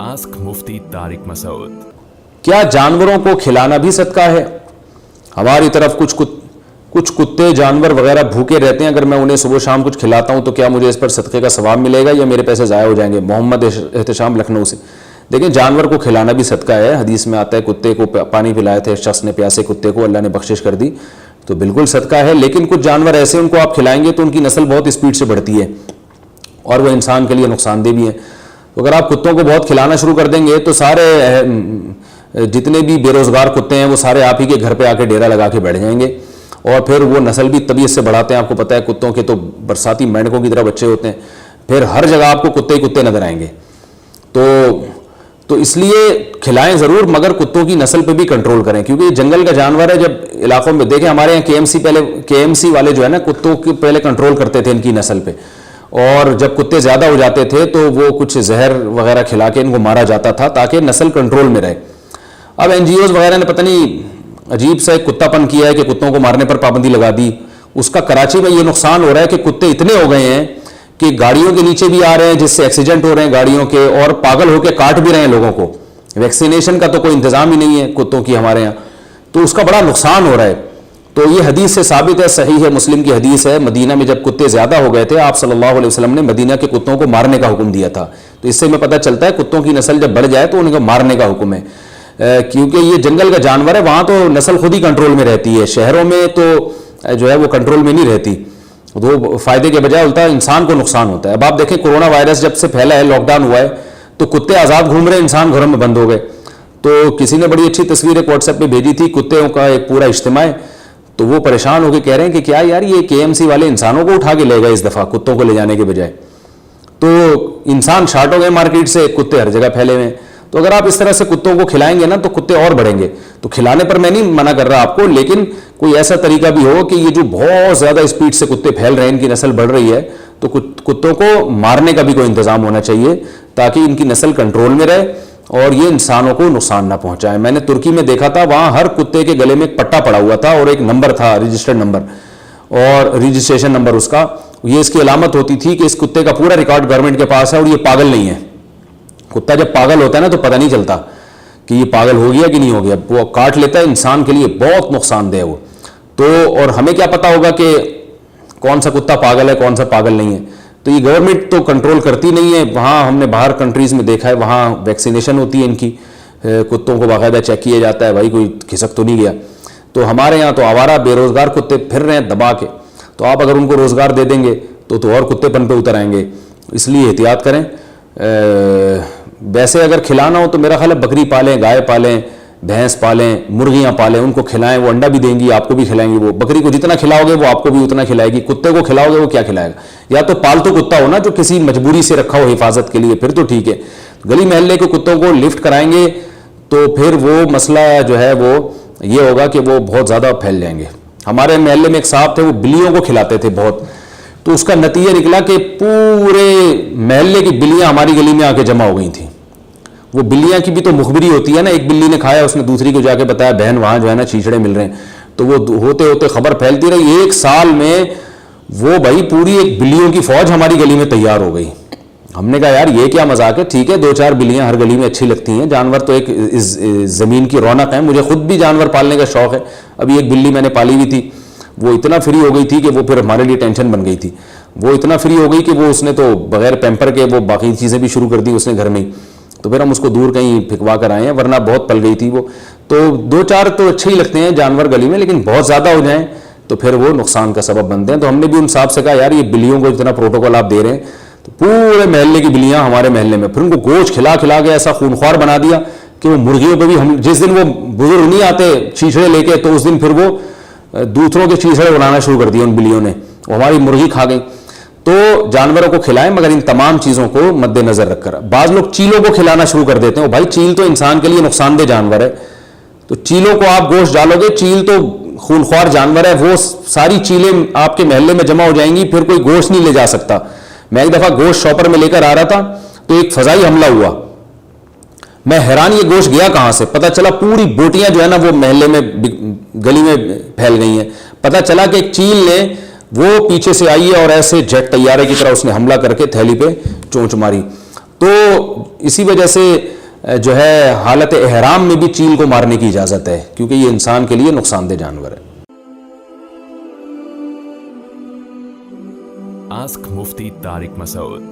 Ask मुफ्ती तारिक मसूद। क्या जानवरों को खिलाना भी सदका है? हमारी तरफ कुछ कुत्ते जानवर वगैरह भूखे रहते हैं, अगर मैं उन्हें सुबह शाम कुछ खिलाता हूं तो क्या मुझे इस पर सदक़े का सवाब मिलेगा या मेरे पैसे ज़ाया हो जाएंगे? मोहम्मद एहतशाम लखनऊ से। देखिए, जानवर को खिलाना भी सदका है। हदीस में आता है कुत्ते को पानी पिलाए थे शख्स ने, प्यासे कुत्ते को, अल्लाह ने बख्शिश कर दी, तो बिल्कुल सदका है। लेकिन कुछ जानवर ऐसे उनको आप खिलाएंगे तो उनकी नस्ल बहुत स्पीड से बढ़ती है और वो इंसान के लिए नुकसानदेह भी है। तो अगर आप कुत्तों को बहुत खिलाना शुरू कर देंगे तो सारे जितने भी बेरोजगार कुत्ते हैं वो सारे आप ही के घर पे आके डेरा लगा के बैठ जाएंगे और फिर वो नस्ल भी तबीयत से बढ़ाते हैं। आपको पता है कुत्तों के तो बरसाती मेंढकों की तरह बच्चे होते हैं, फिर हर जगह आपको कुत्ते ही कुत्ते नजर आएंगे। तो इसलिए खिलाएं ज़रूर, मगर कुत्तों की नस्ल पे भी कंट्रोल करें, क्योंकि ये जंगल का जानवर है। जब इलाकों में देखें, हमारे यहाँ केएमसी वाले जो है ना, कुत्तों के पहले कंट्रोल करते थे इनकी नस्ल पे, और जब कुत्ते ज़्यादा हो जाते थे तो वो कुछ जहर वगैरह खिला के इनको मारा जाता था ताकि नस्ल कंट्रोल में रहे। अब NGOs वगैरह ने पता नहीं अजीब सा एक कुत्तापन किया है कि कुत्तों को मारने पर पाबंदी लगा दी। उसका कराची में ये नुकसान हो रहा है कि कुत्ते इतने हो गए हैं कि गाड़ियों के नीचे भी आ रहे हैं, जिससे एक्सीडेंट हो रहे हैं गाड़ियों के, और पागल होकर काट भी रहे हैं लोगों को। वैक्सीनेशन का तो कोई इंतजाम ही नहीं है कुत्तों की हमारे यहाँ, तो उसका बड़ा नुकसान हो रहा है। तो ये हदीस से साबित है, सही है, मुस्लिम की हदीस है, मदीना में जब कुत्ते ज़्यादा हो गए थे, आप सल्लल्लाहु अलैहि वसल्लम ने मदीना के कुत्तों को मारने का हुक्म दिया था। तो इससे हमें पता चलता है कुत्तों की नस्ल जब बढ़ जाए तो उनको मारने का हुक्म है, क्योंकि ये जंगल का जानवर है, वहाँ तो नस्ल खुद ही कंट्रोल में रहती है। शहरों में तो जो है वो कंट्रोल में नहीं रहती, वो फ़ायदे के बजाय उल्टा इंसान को नुकसान होता है। अब आप देखें, कोरोना वायरस जब से फैला है, लॉकडाउन हुआ है, तो कुत्ते आज़ाद घूम रहे, इंसान घरों में बंद हो गए। तो किसी ने बड़ी अच्छी तस्वीर एक व्हाट्सएप पे भेजी थी, कुत्तों का एक पूरा इज्तिमा है, तो वो परेशान होकर कह रहे हैं कि क्या यार, ये KMC वाले इंसानों को उठा के ले गए इस दफ़ा, कुत्तों को ले जाने के बजाय। तो इंसान शार्ट हो गए मार्केट से, कुत्ते हर जगह फैले हुए हैं। तो अगर आप इस तरह से कुत्तों को खिलाएंगे ना तो कुत्ते और बढ़ेंगे। तो खिलाने पर मैं नहीं मना कर रहा आपको, लेकिन कोई ऐसा तरीका भी हो कि ये जो बहुत ज़्यादा स्पीड से कुत्ते फैल रहे हैं, इनकी नस्ल बढ़ रही है, तो कुत्तों को मारने का भी कोई इंतज़ाम होना चाहिए ताकि इनकी नस्ल कंट्रोल में रहे और ये इंसानों को नुकसान ना पहुंचाए। मैंने तुर्की में देखा था, वहाँ हर कुत्ते के गले में एक पट्टा पड़ा हुआ था और एक नंबर था, रजिस्टर्ड नंबर और रजिस्ट्रेशन नंबर उसका। ये इसकी अलामत होती थी कि इस कुत्ते का पूरा रिकॉर्ड गवर्नमेंट के पास है और ये पागल नहीं है। कुत्ता जब पागल होता है ना तो पता नहीं चलता कि ये पागल हो गया कि नहीं हो गया, वो काट लेता है, इंसान के लिए बहुत नुकसानदेह है वो। तो और हमें क्या पता होगा कि कौन सा कुत्ता पागल है, कौन सा पागल नहीं है? तो ये गवर्नमेंट तो कंट्रोल करती नहीं है। वहाँ हमने बाहर कंट्रीज़ में देखा है, वहाँ वैक्सीनेशन होती है इनकी, कुत्तों को बाकायदा चेक किया जाता है, भाई कोई खिसक तो नहीं गया। तो हमारे यहाँ तो आवारा बेरोज़गार कुत्ते फिर रहे हैं दबा के, तो आप अगर उनको रोज़गार दे देंगे तो और कुत्तेपन पे उतर आएंगे, इसलिए एहतियात करें। वैसे अगर खिलाना हो तो मेरा ख्याल है बकरी पालें, गाय पालें, भैंस पालें, मुर्गियां पालें, उनको खिलाएं, वो अंडा भी देंगी, आपको भी खिलाएंगी। वो बकरी को जितना खिलाओगे वो आपको भी उतना खिलाएगी। कुत्ते को खिलाओगे वो क्या खिलाएगा? या तो पालतू कुत्ता हो ना, जो किसी मजबूरी से रखा हो हिफाजत के लिए, फिर तो ठीक है। गली मोहल्ले के कुत्तों को लिफ्ट कराएंगे तो फिर वो मसला जो है वो ये होगा कि वो बहुत ज़्यादा फैल जाएंगे। हमारे मोहल्ले में एक साहब थे, वो बिल्लियों को खिलाते थे बहुत, तो उसका नतीजा निकला कि पूरे महल्ले की बिल्लियां हमारी गली में आके जमा हो गई थी। वो बिल्लियां की भी तो मुखबिरी होती है ना, एक बिल्ली ने खाया, उसने दूसरी को जाके बताया, बहन वहां जो है ना चीचड़े मिल रहे हैं, तो वो होते होते खबर फैलती रही। एक साल में वो भाई पूरी एक बिल्लियों की फौज हमारी गली में तैयार हो गई। हमने कहा यार ये क्या मजाक है? ठीक है, 2-4 बिल्लियां हर गली में अच्छी लगती हैं, जानवर तो एक ज़मीन की रौनक है। मुझे खुद भी जानवर पालने का शौक है। अभी एक बिल्ली मैंने पाली हुई थी, वो इतना फ्री हो गई थी कि वो फिर हमारे लिए टेंशन बन गई थी। वो इतना फ्री हो गई कि वो उसने तो बगैर पैम्पर के वो बाकी चीज़ें भी शुरू कर दी उसने घर में ही। तो फिर हम उसको दूर कहीं फिकवा कर आए हैं, वरना बहुत पल गई थी वो। तो 2-4 तो अच्छे ही लगते हैं जानवर गली में, लेकिन बहुत ज़्यादा हो जाएं तो फिर वो नुकसान का सबब बनते हैं। तो हमने भी उन साहब से कहा यार ये बिल्लियों को जितना प्रोटोकॉल आप दे रहे हैं, तो पूरे महल्ले की बिल्लियाँ हमारे महल्ले में, फिर उनको गोश्त खिला खिला के ऐसा खूनख्वार बना दिया कि वो मुर्गियों पर भी, हम जिस दिन वो बुजुर्ग नहीं आते चीचड़े लेके, तो उस दिन फिर वो दूसरों के चीचड़े बनाना शुरू कर दिए उन बिल्लियों ने, वो हमारी मुर्गी खा गई। तो जानवरों को खिलाएं, मगर इन तमाम चीज़ों को मद्देनजर रखकर। बाज़ लोग चीलों को खिलाना शुरू कर देते हैं। भाई चील तो इंसान के लिए नुकसानदेह जानवर है, तो चीलों को आप गोश्त डालोगे, चील तो खूनख्वार जानवर है, वो सारी चीलें आपके महल्ले में जमा हो जाएंगी, फिर कोई गोश्त नहीं ले जा सकता। मैं एक दफ़ा गोश्त शॉपर में लेकर आ रहा था तो एक फजाई हमला हुआ। मैं हैरान, ये गोश्त गया कहाँ से? पता चला पूरी बोटियां जो है ना वो महल्ले में गली में फैल गई हैं। पता चला कि एक चील ने वो पीछे से आई है और ऐसे जेट तैयारे की तरह उसने हमला करके थैली पे चोंच मारी। تو اسی وجہ سے جو ہے حالت احرام میں بھی چیل کو مارنے کی اجازت ہے، کیونکہ یہ انسان کے لیے نقصان دہ جانور ہے۔ آسک مفتی طارق مسعود۔